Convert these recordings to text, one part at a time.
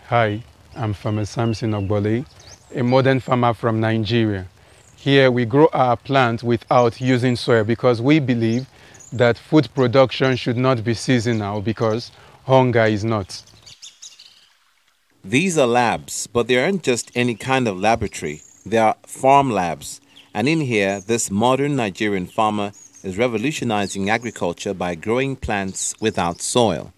Hi, I'm Farmer Samson Ogbole, a modern farmer from Nigeria. Here we grow our plants without using soil because we believe that food production should not be seasonal because hunger is not. These are labs, but they aren't just any kind of laboratory. They are farm labs. And in here, this modern Nigerian farmer is revolutionizing agriculture by growing plants without soil.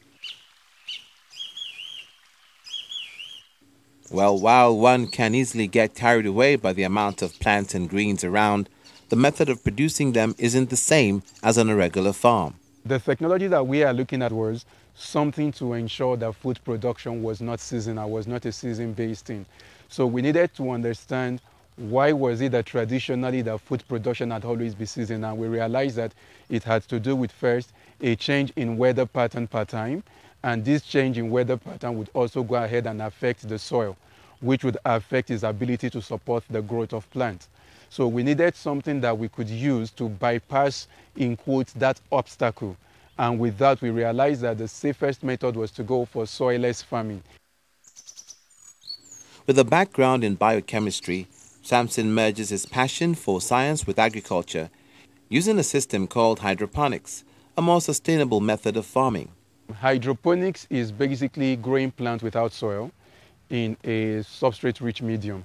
Well, while one can easily get carried away by the amount of plants and greens around, the method of producing them isn't the same as on a regular farm. The technology that we are looking at was something to ensure that food production was not seasonal, was not a season-based thing. So we needed to understand why was it that traditionally the food production had always been seasonal. We realized that it had to do with first a change in weather pattern per time, and this change in weather pattern would also go ahead and affect the soil, which would affect its ability to support the growth of plants. So we needed something that we could use to bypass, in quotes, that obstacle. And with that, we realized that the safest method was to go for soilless farming. With a background in biochemistry, Samson merges his passion for science with agriculture, using a system called hydroponics, a more sustainable method of farming. Hydroponics is basically growing plants without soil in a substrate-rich medium.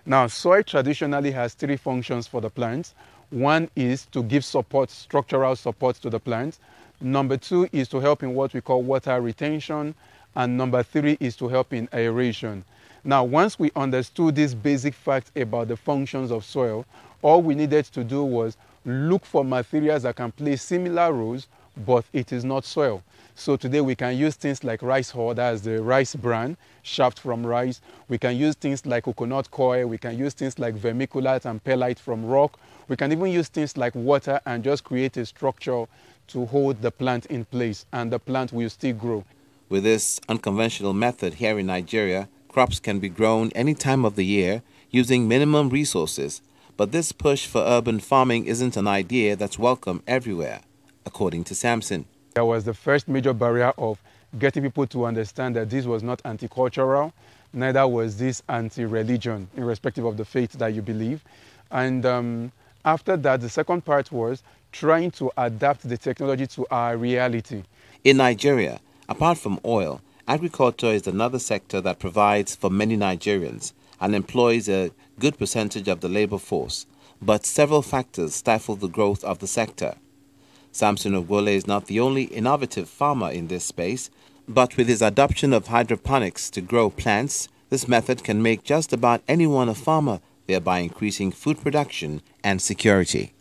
Now, soil traditionally has three functions for the plants. One is to give support, structural support to the plant. Number two is to help in what we call water retention. And number three is to help in aeration. Now, once we understood this basic fact about the functions of soil, all we needed to do was look for materials that can play similar roles, but it is not soil. So today we can use things like rice hull, that's the rice bran, shaft from rice. We can use things like coconut coir. We can use things like vermiculite and perlite from rock. We can even use things like water and just create a structure to hold the plant in place, and the plant will still grow. With this unconventional method here in Nigeria, crops can be grown any time of the year using minimum resources. But this push for urban farming isn't an idea that's welcome everywhere, according to Samson. That was the first major barrier of getting people to understand that this was not anti-cultural, neither was this anti-religion, irrespective of the faith that you believe. And after that, the second part was trying to adapt the technology to our reality. In Nigeria, apart from oil, agriculture is another sector that provides for many Nigerians and employs a good percentage of the labor force. But several factors stifle the growth of the sector. Samson Ogbole is not the only innovative farmer in this space, but with his adoption of hydroponics to grow plants, this method can make just about anyone a farmer, thereby increasing food production and security.